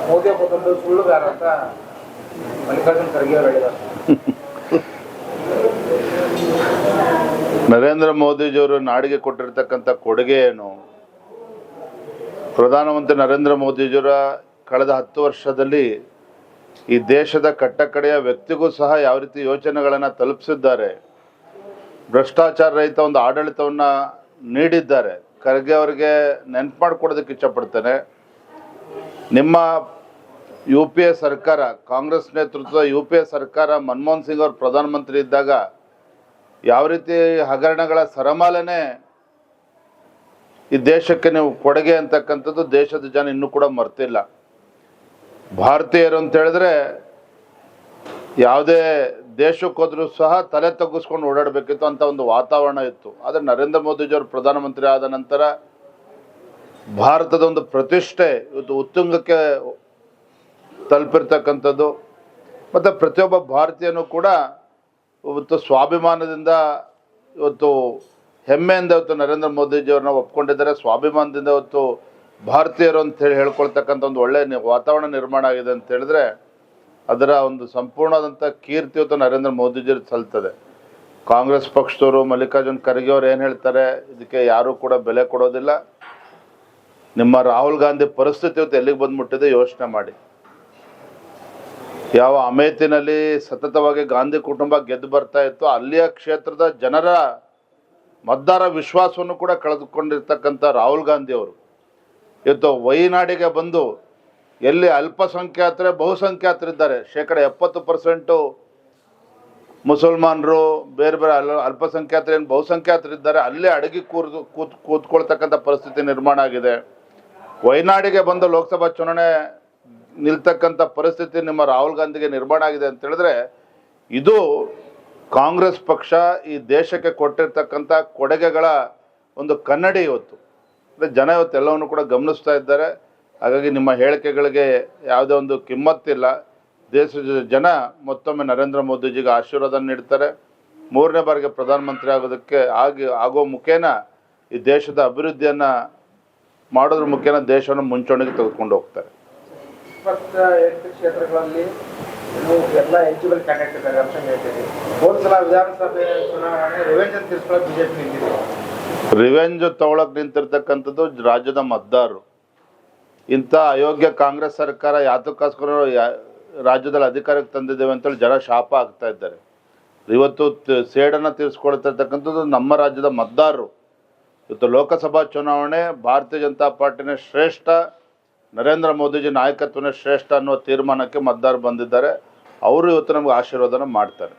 ಮೋದಿ ಬಂದು ಸುಳ್ಳುಗಾರ ಅಂತ ಮಲ್ಲಿಕಾರ್ಜುನ್ ಖರ್ಗೆ ಅವರು ಹೇಳಿದ್ದಾರೆ. ನರೇಂದ್ರ ಮೋದಿಜಿಯವರು ನಾಡಿಗೆ ಕೊಟ್ಟಿರ್ತಕ್ಕಂಥ ಕೊಡುಗೆ ಏನು? ಪ್ರಧಾನಮಂತ್ರಿ ನರೇಂದ್ರ ಮೋದಿಜಿಯವರ ಕಳೆದ 10 ವರ್ಷದಲ್ಲಿ ಈ ದೇಶದ ಕಟ್ಟಕಡೆಯ ವ್ಯಕ್ತಿಗೂ ಸಹ ಯಾವ ರೀತಿ ಯೋಚನೆಗಳನ್ನು ತಲುಪಿಸಿದ್ದಾರೆ, ಭ್ರಷ್ಟಾಚಾರ ರಹಿತ ಒಂದು ಆಡಳಿತವನ್ನು ನೀಡಿದ್ದಾರೆ. ಖರ್ಗೆ ಅವರಿಗೆ ನೆನಪು ಮಾಡಿಕೊಡೋದಕ್ಕೆ ಇಷ್ಟಪಡ್ತೇನೆ. ನಿಮ್ಮ UPA ಸರ್ಕಾರ, ಕಾಂಗ್ರೆಸ್ ನೇತೃತ್ವದ UPA ಸರ್ಕಾರ ಮನಮೋಹನ್ ಸಿಂಗ್ ಅವರು ಪ್ರಧಾನಮಂತ್ರಿ ಇದ್ದಾಗ ಯಾವ ರೀತಿ ಹಗರಣಗಳ ಸರಮಾಲೆನೇ ಈ ದೇಶಕ್ಕೆ ನೀವು ಕೊಡುಗೆ ಅಂತಕ್ಕಂಥದ್ದು ದೇಶದ ಜನ ಇನ್ನೂ ಕೂಡ ಮರ್ತಿಲ್ಲ. ಭಾರತೀಯರು ಅಂತ ಹೇಳಿದ್ರೆ ಯಾವುದೇ ದೇಶಕ್ಕೆ ಹೋದ್ರೂ ಸಹ ತಲೆ ತಗ್ಗಿಸ್ಕೊಂಡು ಓಡಾಡಬೇಕಿತ್ತು ಅಂತ ಒಂದು ವಾತಾವರಣ ಇತ್ತು. ಆದರೆ ನರೇಂದ್ರ ಮೋದಿಜಿಯವರು ಪ್ರಧಾನಮಂತ್ರಿ ಆದ ನಂತರ ಭಾರತದ ಒಂದು ಪ್ರತಿಷ್ಠೆ ಇವತ್ತು ಉತ್ತುಂಗಕ್ಕೆ ತಲುಪಿರ್ತಕ್ಕಂಥದ್ದು. ಮತ್ತು ಪ್ರತಿಯೊಬ್ಬ ಭಾರತೀಯನೂ ಕೂಡ ಇವತ್ತು ಸ್ವಾಭಿಮಾನದಿಂದ, ಇವತ್ತು ಹೆಮ್ಮೆಯಿಂದ ಇವತ್ತು ನರೇಂದ್ರ ಮೋದಿಜಿಯವ್ರನ್ನ ಒಪ್ಕೊಂಡಿದ್ದಾರೆ. ಸ್ವಾಭಿಮಾನದಿಂದ ಇವತ್ತು ಭಾರತೀಯರು ಅಂತೇಳಿ ಹೇಳ್ಕೊಳ್ತಕ್ಕಂಥ ಒಂದು ಒಳ್ಳೆಯ ವಾತಾವರಣ ನಿರ್ಮಾಣ ಆಗಿದೆ ಅಂತ ಹೇಳಿದ್ರೆ ಅದರ ಒಂದು ಸಂಪೂರ್ಣವಾದಂಥ ಕೀರ್ತಿ ಇವತ್ತು ನರೇಂದ್ರ ಮೋದಿಜಿಯವ್ರು ಸಲ್ತದೆ. ಕಾಂಗ್ರೆಸ್ ಪಕ್ಷದವರು, ಮಲ್ಲಿಕಾರ್ಜುನ್ ಖರ್ಗೆ ಅವರು ಏನು ಹೇಳ್ತಾರೆ, ಇದಕ್ಕೆ ಯಾರೂ ಕೂಡ ಬೆಲೆ ಕೊಡೋದಿಲ್ಲ. ನಿಮ್ಮ ರಾಹುಲ್ ಗಾಂಧಿ ಪರಿಸ್ಥಿತಿ ಇವತ್ತು ಎಲ್ಲಿಗೆ ಬಂದ್ಬಿಟ್ಟಿದೆ ಯೋಚನೆ ಮಾಡಿ. ಯಾವ ಅಮೇಥಿನಲ್ಲಿ ಸತತವಾಗಿ ಗಾಂಧಿ ಕುಟುಂಬ ಗೆದ್ದು ಬರ್ತಾ ಇತ್ತು, ಅಲ್ಲಿಯ ಕ್ಷೇತ್ರದ ಜನರ ಮತದಾರ ವಿಶ್ವಾಸವನ್ನು ಕೂಡ ಕಳೆದುಕೊಂಡಿರ್ತಕ್ಕಂಥ ರಾಹುಲ್ ಗಾಂಧಿ ಅವರು ಇವತ್ತು ವೈನಾಡಿಗೆ ಬಂದು ಎಲ್ಲಿ ಅಲ್ಪಸಂಖ್ಯಾತರೇ ಬಹುಸಂಖ್ಯಾತರಿದ್ದಾರೆ, 70% ಮುಸಲ್ಮಾನರು, ಬೇರೆ ಬೇರೆ ಅಲ್ಪಸಂಖ್ಯಾತರೇನು ಬಹುಸಂಖ್ಯಾತರಿದ್ದಾರೆ, ಅಲ್ಲೇ ಅಡಗಿ ಕೂತ್ಕೊಳ್ತಕ್ಕಂಥ ಪರಿಸ್ಥಿತಿ ನಿರ್ಮಾಣ ಆಗಿದೆ. ವೈನಾಡಿಗೆ ಬಂದು ಲೋಕಸಭಾ ಚುನಾವಣೆ ನಿಲ್ತಕ್ಕಂಥ ಪರಿಸ್ಥಿತಿ ನಿಮ್ಮ ರಾಹುಲ್ ಗಾಂಧಿಗೆ ನಿರ್ಮಾಣ ಆಗಿದೆ ಅಂತ ಹೇಳಿದ್ರೆ ಇದು ಕಾಂಗ್ರೆಸ್ ಪಕ್ಷ ಈ ದೇಶಕ್ಕೆ ಕೊಟ್ಟಿರ್ತಕ್ಕಂಥ ಕೊಡುಗೆಗಳ ಒಂದು ಕನ್ನಡಿ ಇವತ್ತು. ಜನ ಇವತ್ತೆಲ್ಲವನ್ನು ಕೂಡ ಗಮನಿಸ್ತಾ ಇದ್ದಾರೆ. ಹಾಗಾಗಿ ನಿಮ್ಮ ಹೇಳಿಕೆಗಳಿಗೆ ಯಾವುದೇ ಒಂದು ಕಿಮ್ಮತ್ತಿಲ್ಲ. ದೇಶದ ಜನ ಮತ್ತೊಮ್ಮೆ ನರೇಂದ್ರ ಮೋದಿಜಿಗೆ ಆಶೀರ್ವಾದ ನೀಡ್ತಾರೆ. 3ನೇ ಬಾರಿಗೆ ಪ್ರಧಾನಮಂತ್ರಿ ಆಗೋದಕ್ಕೆ ಆಗೋ ಮುಖೇನ ಈ ದೇಶದ ಅಭಿವೃದ್ಧಿಯನ್ನು ಮಾಡೋದ್ರ ಮುಖೇನ ದೇಶವನ್ನು ಮುಂಚೂಣಿಗೆ ತೆಗೆದುಕೊಂಡು ಹೋಗ್ತಾರೆ. 28 ಕ್ಷೇತ್ರಗಳಲ್ಲಿ ಎಲ್ಲ ಎಲಿಜಿಬಲ್ ಕ್ಯಾಂಡಿಡೇಟ್ ಇದ್ದಾರೆ ಅಂತ ಹೇಳ್ತೀವಿ. ಹೋದ ಸಲ ವಿಧಾನಸಭೆ ಚುನಾವಣೆ ರಿವೆಂಜ್ ಅಂತ ತಿಳ್ಕೊಳ್ಳೋಕೆ ಬಿಜೆಪಿ ನಿಂತಿದೆ. ರಿವೆಂಜ್ ತಗೊಳಕ್ ನಿಂತಿರ್ತಕ್ಕಂಥದ್ದು ರಾಜ್ಯದ ಮತದಾರರು. ಇಂಥ ಅಯೋಗ್ಯ ಕಾಂಗ್ರೆಸ್ ಸರ್ಕಾರ ಯಾತಕ್ಕೋಸ್ಕರ ರಾಜ್ಯದಲ್ಲಿ ಅಧಿಕಾರಕ್ಕೆ ತಂದಿದ್ದೇವೆ ಅಂತೇಳಿ ಜನ ಶಾಪ ಆಗ್ತಾ ಇದ್ದಾರೆ. ಇವತ್ತು ಸೇಡನ್ನು ತೀರಿಸ್ಕೊಳ್ತಿರ್ತಕ್ಕಂಥದ್ದು ನಮ್ಮ ರಾಜ್ಯದ ಮತದಾರರು. ಇವತ್ತು ಲೋಕಸಭಾ ಚುನಾವಣೆ ಭಾರತೀಯ ಜನತಾ ಪಾರ್ಟಿನೇ ಶ್ರೇಷ್ಠ, ನರೇಂದ್ರ ಮೋದಿಜಿ ನಾಯಕತ್ವನೇ ಶ್ರೇಷ್ಠ ಅನ್ನುವ ತೀರ್ಮಾನಕ್ಕೆ ಮತದಾರರು ಬಂದಿದ್ದಾರೆ. ಅವರು ಇವತ್ತು ನಮಗೆ ಆಶೀರ್ವಾದನ ಮಾಡ್ತಾರೆ.